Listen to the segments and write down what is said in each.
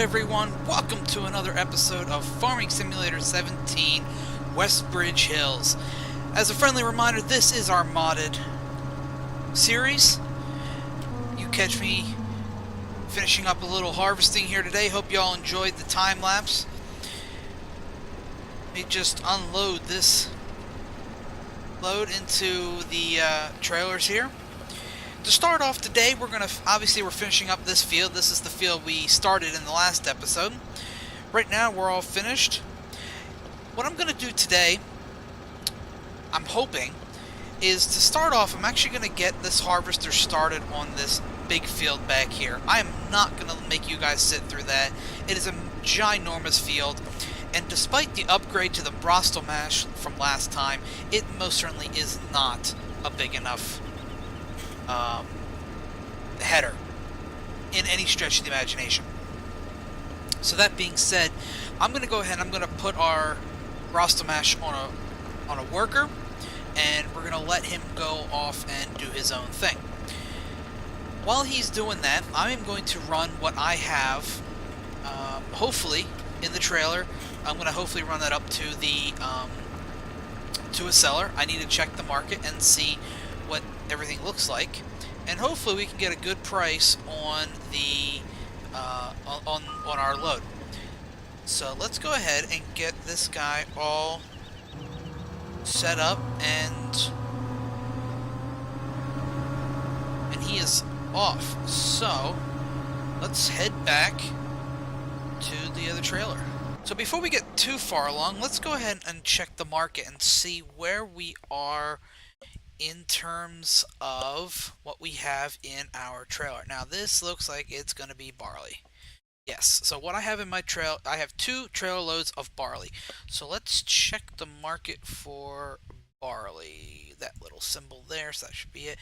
everyone, welcome to another episode of Farming Simulator 17 Westbridge Hills. As a friendly reminder, this is our modded series. You catch me finishing up a little harvesting here today. Hope y'all enjoyed the time lapse. Let me just unload this load into the trailers here. To start off today, we're finishing up this field. This is the field we started in the last episode. Right now, we're all finished. What I'm going to do today, I'm hoping, is to start off, I'm actually going to get this harvester started on this big field back here. I am not going to make you guys sit through that. It is a ginormous field, and despite the upgrade to the Rostelmash from last time, it most certainly is not a big enough header in any stretch of the imagination. So that being said, I'm going to go ahead and I'm going to put our Rostelmash on a worker, and we're going to let him go off and do his own thing. While he's doing that, I am going to run what I have, hopefully in the trailer. I'm going to hopefully run that up to the to a seller. I need to check the market and see what everything looks like, and hopefully we can get a good price on the on our load. So let's go ahead and get this guy all set up, and he is off. So let's head back to the other trailer. So before we get too far along, let's go ahead and check the market and see where we are in terms of what we have in our trailer. Now this looks like it's going to be barley. Yes, so what I have in my trail, I have 2 trailer loads of barley. So let's check the market for barley. That little symbol there, so that should be it.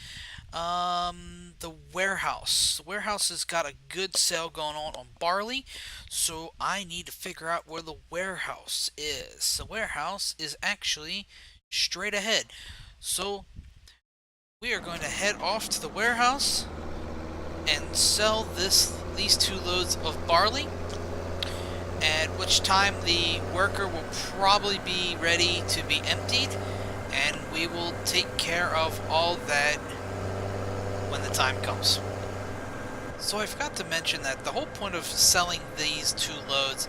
The warehouse. The warehouse has got a good sale going on barley, so I need to figure out where the warehouse is. The warehouse is actually straight ahead. So we are going to head off to the warehouse and sell these 2 loads of barley, at which time the worker will probably be ready to be emptied, and we will take care of all that when the time comes. So I forgot to mention that the whole point of selling these 2 loads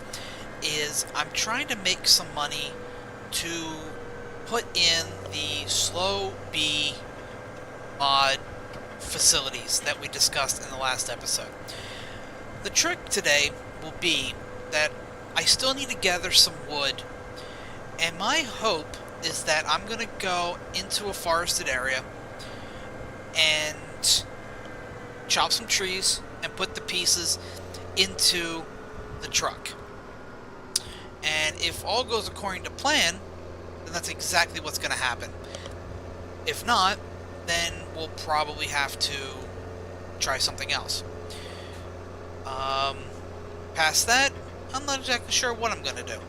is I'm trying to make some money to put in the slow bee mod facilities that we discussed in the last episode. The trick today will be that I still need to gather some wood, and my hope is that I'm going to go into a forested area and chop some trees and put the pieces into the truck. And if all goes according to plan, then that's exactly what's going to happen. If not, then we'll probably have to try something else. Past that, I'm not exactly sure what I'm going to do.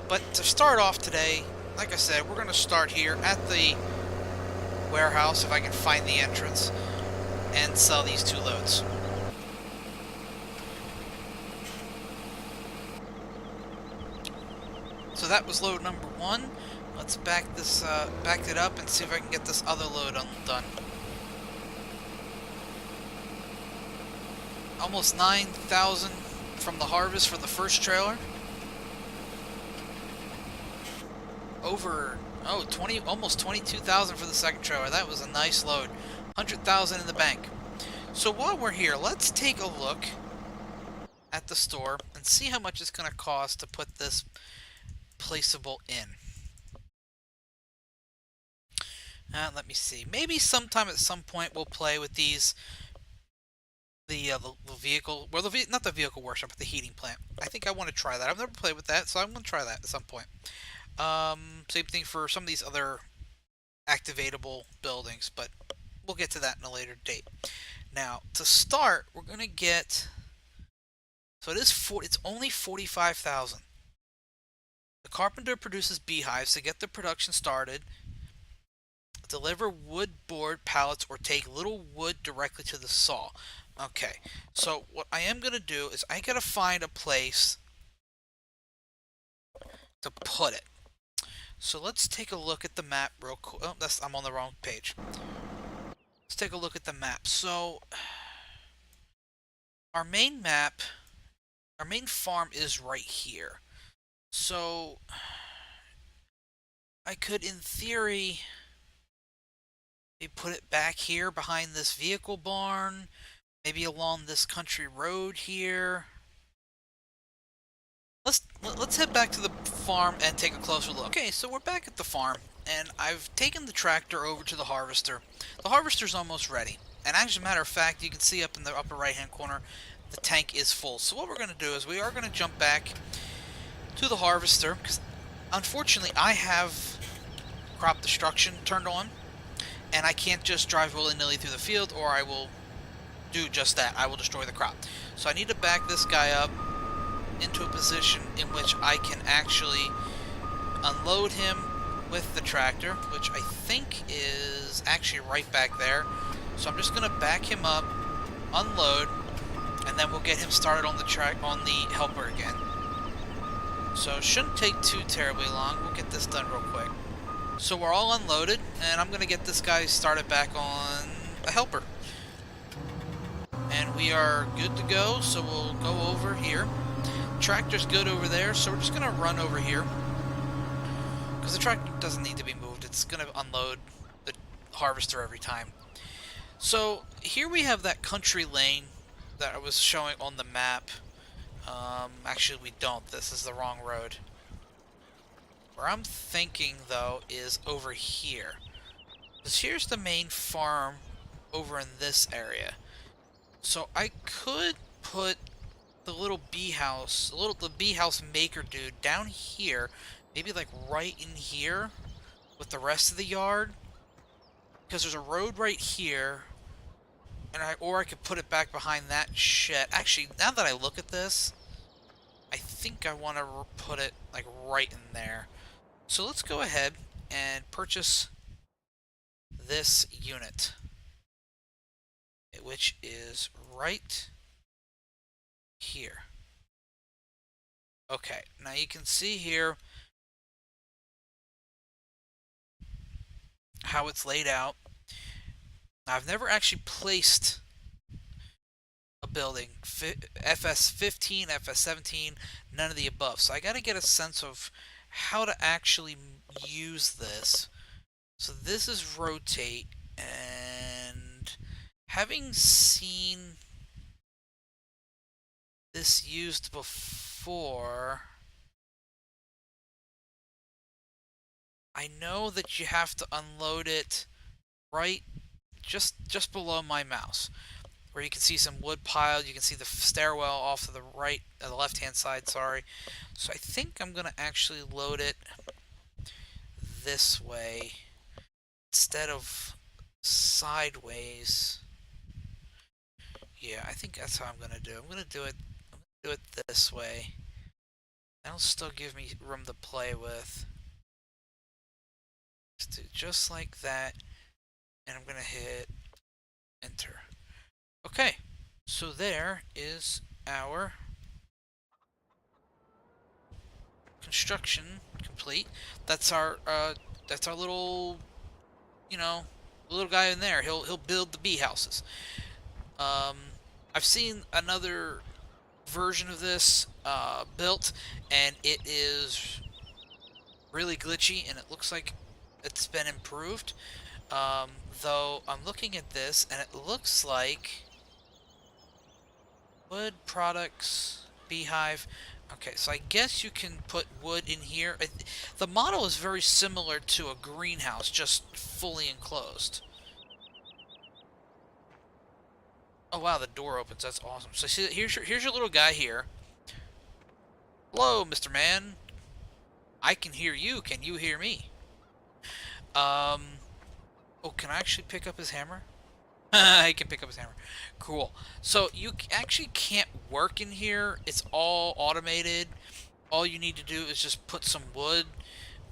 But to start off today, like I said, we're going to start here at the warehouse, if I can find the entrance, and sell these 2 loads. So that was load number 1. Let's back it up and see if I can get this other load done. Almost 9,000 from the harvest for the first trailer. Almost 22,000 for the second trailer. That was a nice load. 100,000 in the bank. So while we're here, let's take a look at the store and see how much it's going to cost to put this Placeable in. Let me see. Maybe sometime at some point we'll play with these. The vehicle, well, not the vehicle workshop, but the heating plant. I think I want to try that. I've never played with that, so I'm going to try that at some point. Same thing for some of these other activatable buildings, but we'll get to that in a later date. Now, to start, we're going to get. So it's only 45,000. The carpenter produces beehives to get the production started. Deliver wood board pallets or take little wood directly to the saw. Okay, so what I am going to do is I got to find a place to put it. So let's take a look at the map real quick. Oh, I'm on the wrong page. Let's take a look at the map. So our main map, our main farm is right here. So I could, in theory, maybe put it back here behind this vehicle barn, maybe along this country road here. Let's head back to the farm and take a closer look. Okay, so we're back at the farm, and I've taken the tractor over to the harvester. The harvester's almost ready, and as a matter of fact, you can see up in the upper right-hand corner, the tank is full. So what we're going to do is we are going to jump back to the harvester, because unfortunately I have crop destruction turned on, and I can't just drive willy-nilly through the field, or I will do just that. I will destroy the crop. So I need to back this guy up into a position in which I can actually unload him with the tractor, which I think is actually right back there. So I'm just going to back him up, unload, and then we'll get him started on the helper again. So it shouldn't take too terribly long. We'll get this done real quick. So we're all unloaded, and I'm going to get this guy started back on the helper. And we are good to go, so we'll go over here. Tractor's good over there, so we're just going to run over here. Because the tractor doesn't need to be moved. It's going to unload the harvester every time. So here we have that country lane that I was showing on the map. Actually, we don't. This is the wrong road. Where I'm thinking, though, is over here. Because here's the main farm over in this area. So I could put the little bee house, the bee house maker dude down here, maybe like right in here with the rest of the yard, because there's a road right here, and or I could put it back behind that shed. Actually, now that I look at this, I think I want to put it like right in there. So let's go ahead and purchase this unit, which is right here. Okay, now you can see here how it's laid out. Now, I've never actually placed a building, FS15, FS17, none of the above. So I got to get a sense of how to actually use this. So this is rotate, and having seen this used before, I know that you have to unload it right just below my mouse, where you can see some wood piled. You can see the stairwell off to the right, the left-hand side, sorry. So I think I'm going to actually load it this way instead of sideways. Yeah, I think that's how I'm going to do it. I'm going to do it this way. That'll still give me room to play with. Just do just like that, and I'm going to hit enter. Okay, so there is our construction complete. That's our little, little guy in there. He'll build the bee houses. I've seen another version of this built, and it is really glitchy, and it looks like it's been improved. Though I'm looking at this, and it looks like wood products, beehive. Okay, so I guess you can put wood in here. The model is very similar to a greenhouse, just fully enclosed. Oh wow, the door opens. That's awesome. So see, here's your little guy here. Hello, Mr. Man. I can hear you. Can you hear me? Oh, can I actually pick up his hammer? I can pick up his hammer. Cool. So you actually can't work in here. It's all automated. All you need to do is just put some wood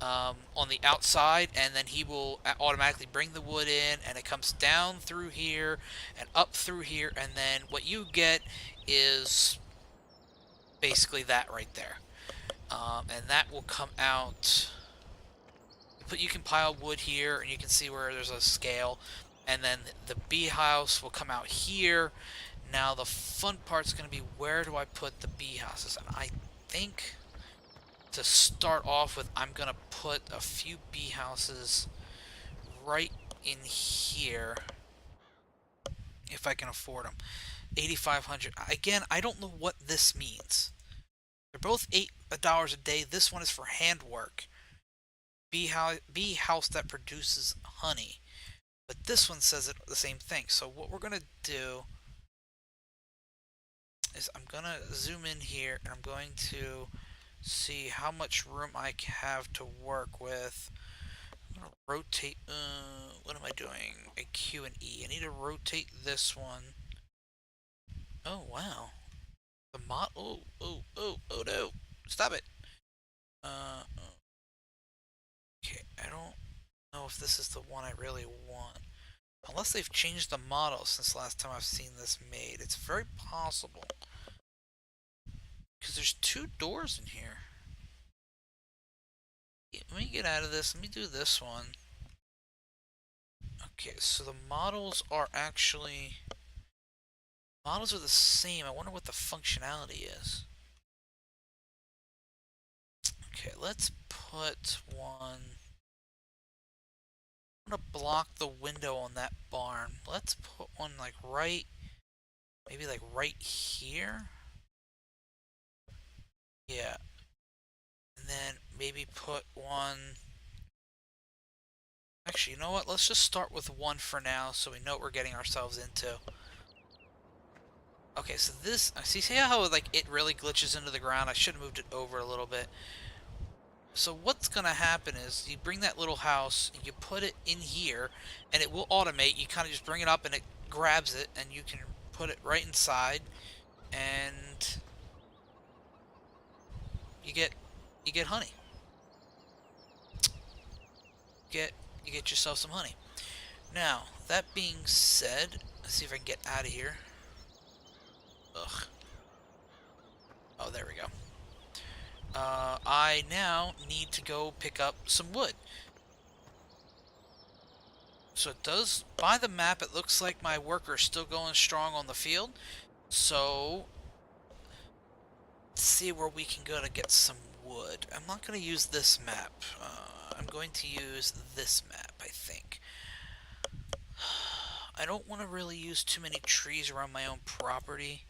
on the outside, and then he will automatically bring the wood in, and it comes down through here and up through here, and then what you get is basically that right there. And that will come out. You can pile wood here, and you can see where there's a scale, and then the bee house will come out here. Now the fun part's going to be, where do I put the bee houses? And I think to start off with, I'm going to put a few bee houses right in here, if I can afford them. 8,500. Again, I don't know what this means. They're both $8 a day. This one is for handwork. Bee house that produces honey. But this one says it the same thing. So what we're going to do is I'm going to zoom in here, and I'm going to see how much room I have to work with. I'm going to rotate. What am I doing? A Q and E. I need to rotate this one. Oh, wow. The model. Oh no. Stop it. Okay, I don't know if this is the one I really want. Unless they've changed the model since last time I've seen this made. It's very possible. Because there's 2 doors in here. Let me get out of this. Let me do this one. Okay, so the models are actually... Models are the same. I wonder what the functionality is. Okay, let's put one... I'm going to block the window on that barn. Let's put one like right... Maybe like right here? Yeah. And then maybe put one... Actually, you know what? Let's just start with one for now so we know what we're getting ourselves into. Okay, so this... See how like it really glitches into the ground? I should have moved it over a little bit. So what's going to happen is you bring that little house, and you put it in here, and it will automate. You kind of just bring it up, and it grabs it, and you can put it right inside, and you get honey. You get yourself some honey. Now, that being said, let's see if I can get out of here. Ugh. Oh, there we go. I now need to go pick up some wood. So it does, by the map, it looks like my worker is still going strong on the field. So, let's see where we can go to get some wood. I'm not going to use this map. I'm going to use this map, I think. I don't want to really use too many trees around my own property.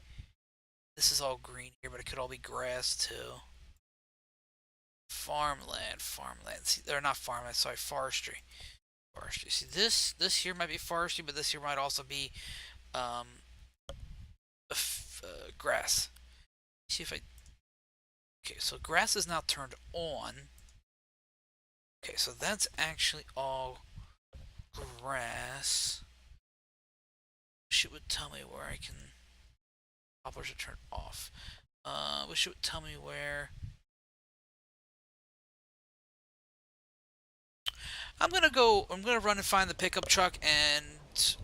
This is all green here, but it could all be grass too. Farmland. See, they're not farmland, sorry, forestry. See, this here might be forestry, but this here might also be grass. See if I... Okay, so grass is now turned on. Okay, so that's actually all grass. Wish it would tell me where I can... Poplars are turned off. Wish it would tell me where... I'm gonna run and find the pickup truck, and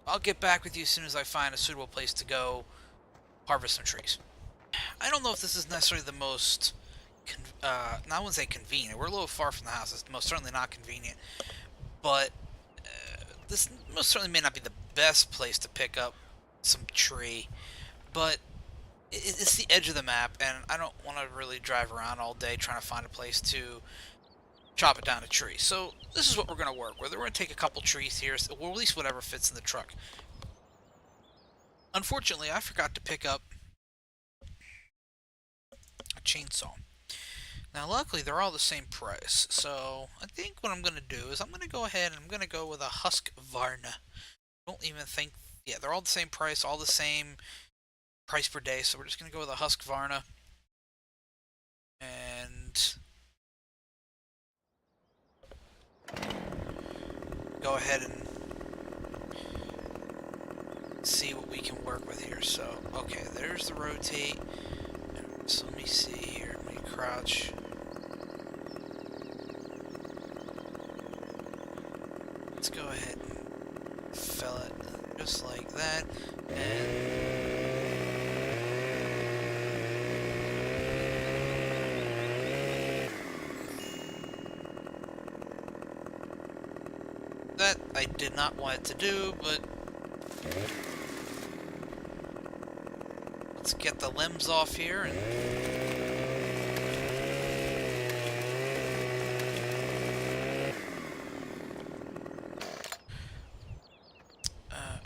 I'll get back with you as soon as I find a suitable place to go harvest some trees. I don't know if this is necessarily the most, I wouldn't say convenient. We're a little far from the house. It's most certainly not convenient. But this most certainly may not be the best place to pick up some tree. But it's the edge of the map, and I don't want to really drive around all day trying to find a place to chop it down a tree. So this is what we're going to work with. We're going to take a couple trees here, or at least whatever fits in the truck. Unfortunately, I forgot to pick up a chainsaw. Now, luckily, they're all the same price. So I think what I'm going to do is I'm going to go ahead and I'm going to go with a Husqvarna. Don't even think... Yeah, they're all the same price, all the same price per day. So we're just going to go with a Husqvarna. And... go ahead and see what we can work with here. So, okay, there's the rotate. So let me see here. Let me crouch. let's go ahead and fill it just like that. And that I did not want it to do, but let's get the limbs off here and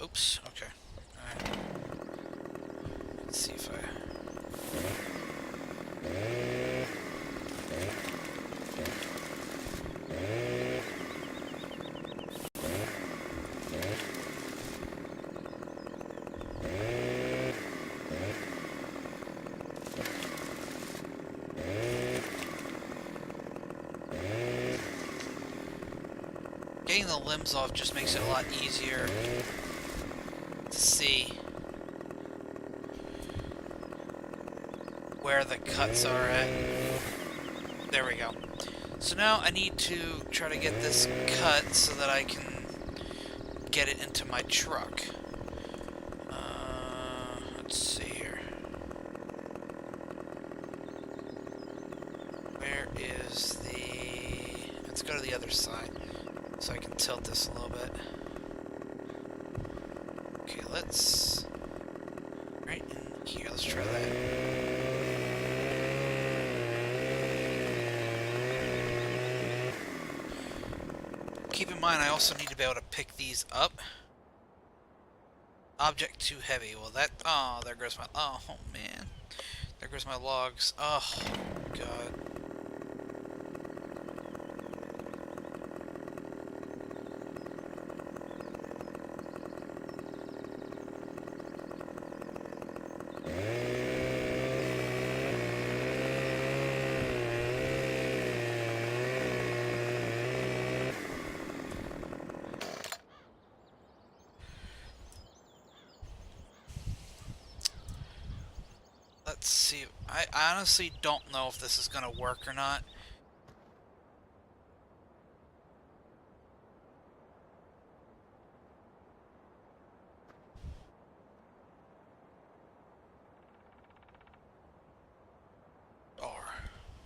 oops, okay. Alright. Let's see if I getting the limbs off just makes it a lot easier to see where the cuts are at. There we go. So now I need to try to get this cut so that I can get it into my truck. Let's see here. Where is the... Let's go to the other side so I can tilt this a little bit. Okay, let's... Right in here, let's try that. Keep in mind, I also need to be able to pick these up. Object too heavy. Well, that... Oh, there goes my... Oh, man. There goes my logs. Oh, God. Let's see. I honestly don't know if this is going to work or not.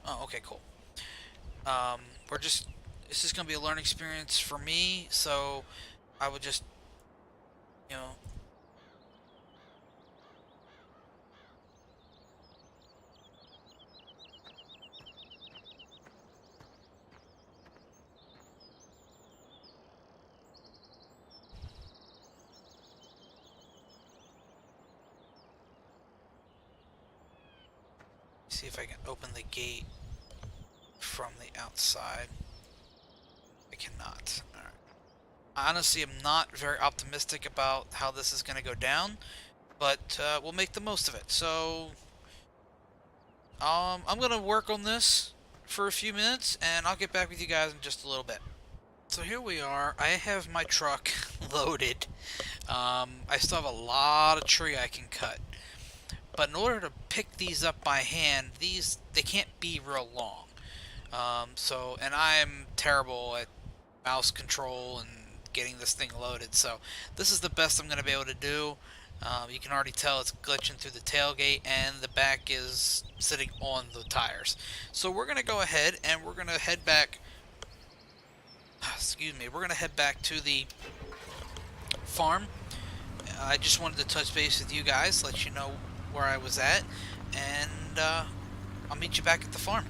Oh, okay, cool. This is going to be a learning experience for me, so I would just, you know, see if I can open the gate from the outside. I cannot. Alright. Honestly, I'm not very optimistic about how this is going to go down, but we'll make the most of it. So, I'm going to work on this for a few minutes, and I'll get back with you guys in just a little bit. So here we are. I have my truck loaded. I still have a lot of tree I can cut. But in order to pick these up by hand, they can't be real long. And I'm terrible at mouse control and getting this thing loaded. So this is the best I'm going to be able to do. You can already tell it's glitching through the tailgate, and the back is sitting on the tires. So we're going to go ahead and we're going to head back. Excuse me. We're going to head back to the farm. I just wanted to touch base with you guys, let you know where I was at, and I'll meet you back at the farm.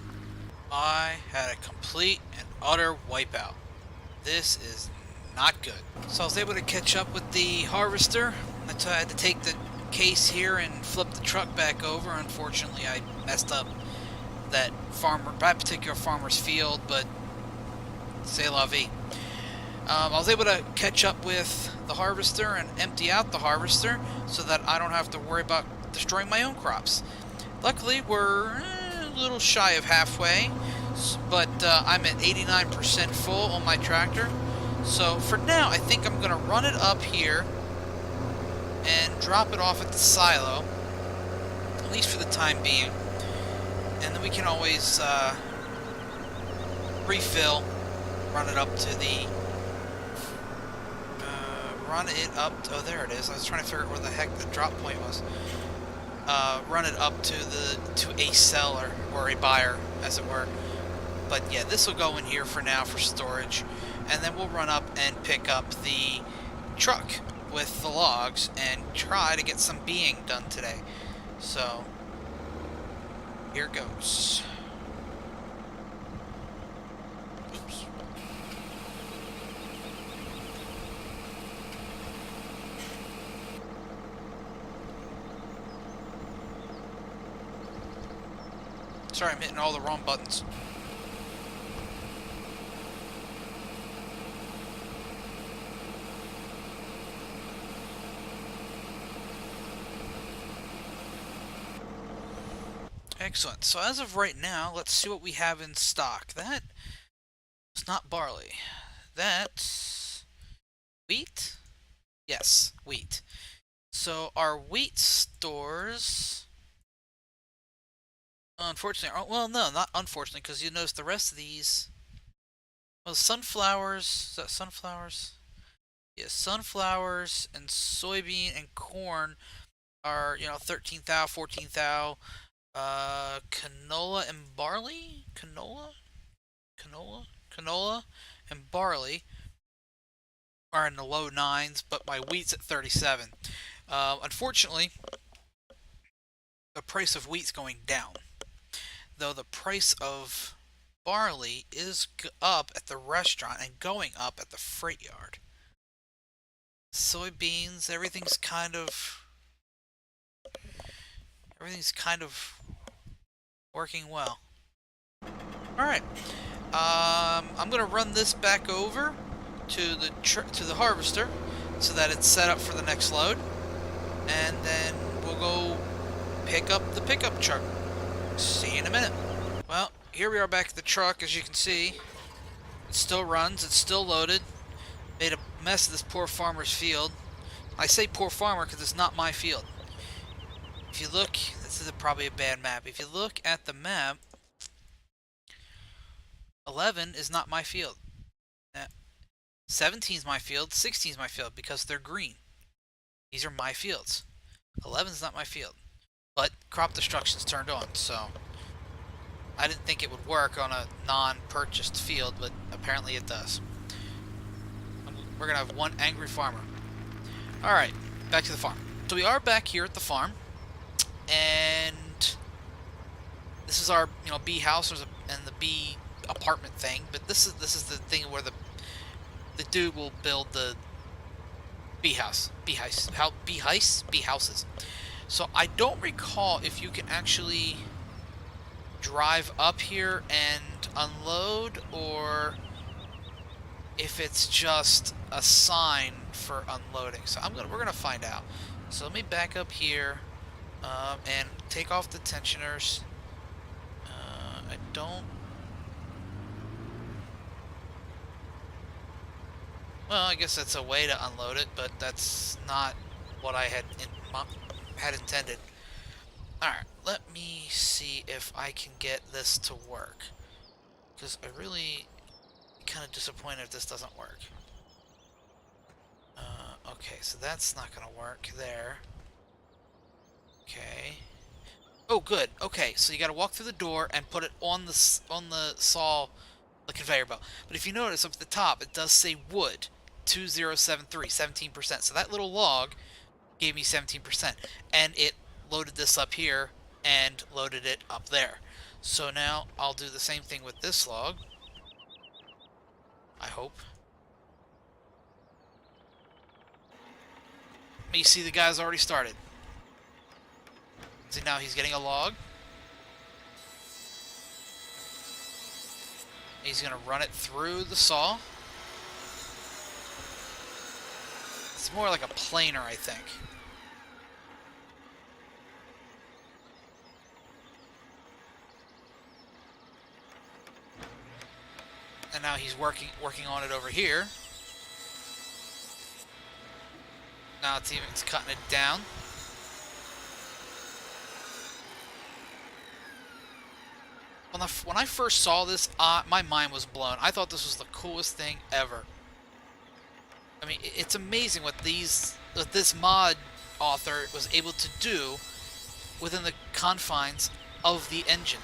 I had a complete and utter wipeout. This is not good. So I was able to catch up with the harvester. I had to take the case here and flip the truck back over. Unfortunately, I messed up that particular farmer's field, but c'est la vie. I was able to catch up with the harvester and empty out the harvester so that I don't have to worry about destroying my own crops. Luckily, we're a little shy of halfway, but I'm at 89% full on my tractor. So for now, I think I'm going to run it up here and drop it off at the silo, at least for the time being. And then we can always refill, run it up to the run it up. Oh, there it is. I was trying to figure out where the heck the drop point was. Run it up to a seller or a buyer, as it were. But yeah, this will go in here for now for storage, and then we'll run up and pick up the truck with the logs and try to get some being done today. So here goes. Oops. Sorry, I'm hitting all the wrong buttons. Excellent. So as of right now, let's see what we have in stock. That is not barley. That's wheat? Yes, wheat. So our wheat stores, unfortunately, well, no, not unfortunately, because you notice the rest of these, well, sunflowers, is that sunflowers? Yeah, sunflowers and soybean and corn are, 13 thou, 14 thou. Canola and barley? Canola and barley are in the low 9s, but my wheat's at 37. Unfortunately, the price of wheat's going down, though the price of barley is up at the restaurant and going up at the freight yard. Soybeans, everything's kind of working well. Alright. I'm gonna run this back over to the harvester so that it's set up for the next load, and then we'll go pick up the pickup truck. See you in a minute. Well, here we are back at the truck. As you can see, it still runs, it's still loaded. Made a mess of this poor farmer's field. I say poor farmer because it's not my field. If you look, this is probably a bad map. If you look at the map, 11 is not my field. 17 is my field, 16 is my field because they're green. These are my fields. 11 is not my field. But crop destruction's turned on, so I didn't think it would work on a non-purchased field, but apparently it does. We're going to have one angry farmer. Alright, back to the farm. So we are back here at the farm, and this is our bee house and the bee apartment thing, but this is the thing where the dude will build the bee houses. So I don't recall if you can actually drive up here and unload, or if it's just a sign for unloading. So we're gonna find out. So let me back up here and take off the tensioners. I don't. Well, I guess that's a way to unload it, but that's not what I had intended. Alright, let me see if I can get this to work, because I really kind of disappointed if this doesn't work. Okay, so that's not gonna work there. Okay. Oh, good. Okay, so you got to walk through the door and put it on the saw, the conveyor belt. But if you notice up at the top, it does say wood 2073, 17%. So that little log gave me 17%, and it loaded this up here and loaded it up there. So now I'll do the same thing with this log. I hope. You see the guy's already started. See, now he's getting a log. He's going to run it through the saw. It's more like a planer, I think. And now he's working on it over here. Now it's cutting it down. When I first saw this, my mind was blown. I thought this was the coolest thing ever. I mean, it's amazing what this mod author was able to do within the confines of the engine.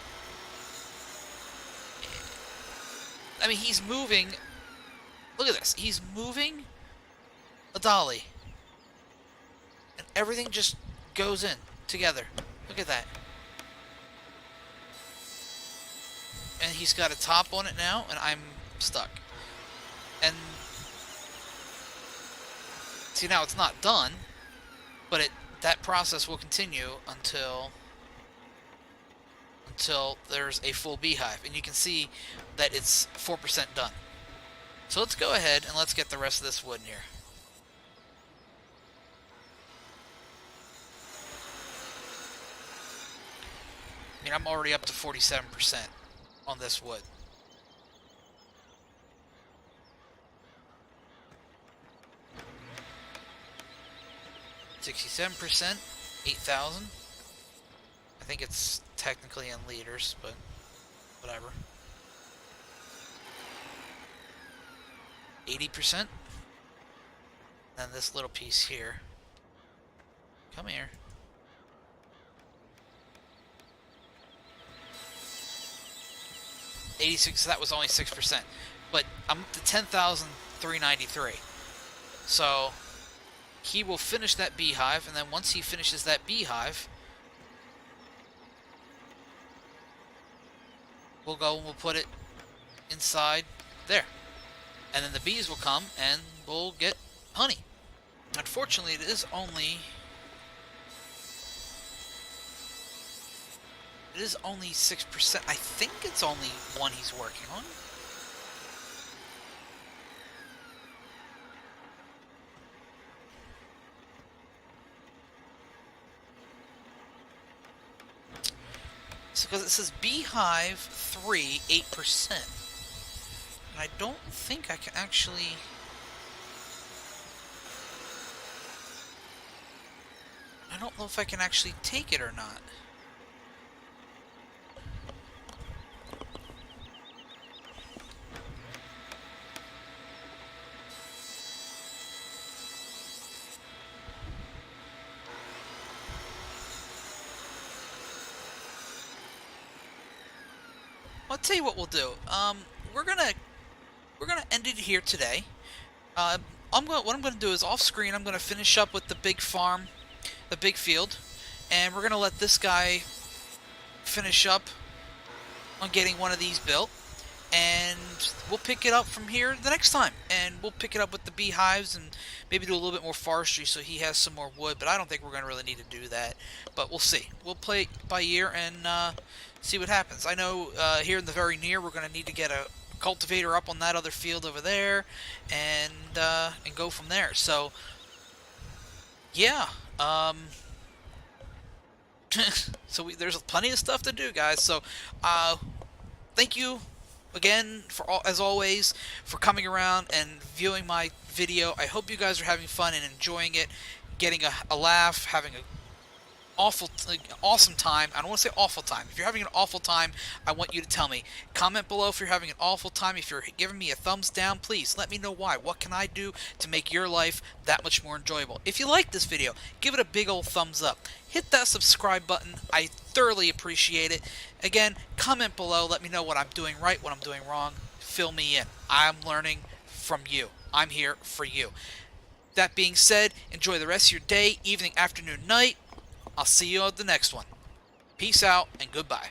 I mean, he's moving. Look at this. He's moving a dolly, and everything just goes in together. Look at that. And he's got a top on it now, and I'm stuck. And see, now it's not done, but that process will continue until there's a full beehive, and you can see that it's 4% done. So let's go ahead and let's get the rest of this wood in here. I mean, I'm already up to 47% on this wood. %, 8,000. I think it's technically in liters, but whatever. 80%. Then this little piece here. Come here. $86. So that was only 6%, but I'm up to 10,393. So he will finish that beehive, and then once he finishes that beehive, we'll go and we'll put it inside there. And then the bees will come and we'll get honey. Unfortunately, it is only 6%. I think it's only one he's working on. Because it says Beehive 3, 8%. And I don't think I can actually... I don't know if I can actually take it or not. I'll tell you what we'll do. We're gonna end it here today. What I'm gonna do is off screen. I'm gonna finish up with the big farm, the big field, and we're gonna let this guy finish up on getting one of these built, and we'll pick it up from here the next time. And we'll pick it up with the beehives and maybe do a little bit more forestry so he has some more wood. But I don't think we're gonna really need to do that. But we'll see. We'll play it by ear and see what happens. I know here in the very near we're going to need to get a cultivator up on that other field over there, and go from there. So yeah, so there's plenty of stuff to do, guys. So thank you again as always for coming around and viewing my video. I hope you guys are having fun and enjoying it, getting a laugh, having a awesome time. I don't want to say awful time. If you're having an awful time, I want you to tell me. Comment below if you're having an awful time. If you're giving me a thumbs down, please let me know why. What can I do to make your life that much more enjoyable? If you like this video, give it a big old thumbs up. Hit that subscribe button. I thoroughly appreciate it. Again, comment below. Let me know what I'm doing right, what I'm doing wrong. Fill me in. I'm learning from you. I'm here for you. That being said, enjoy the rest of your day, evening, afternoon, night. I'll see you on the next one. Peace out and goodbye.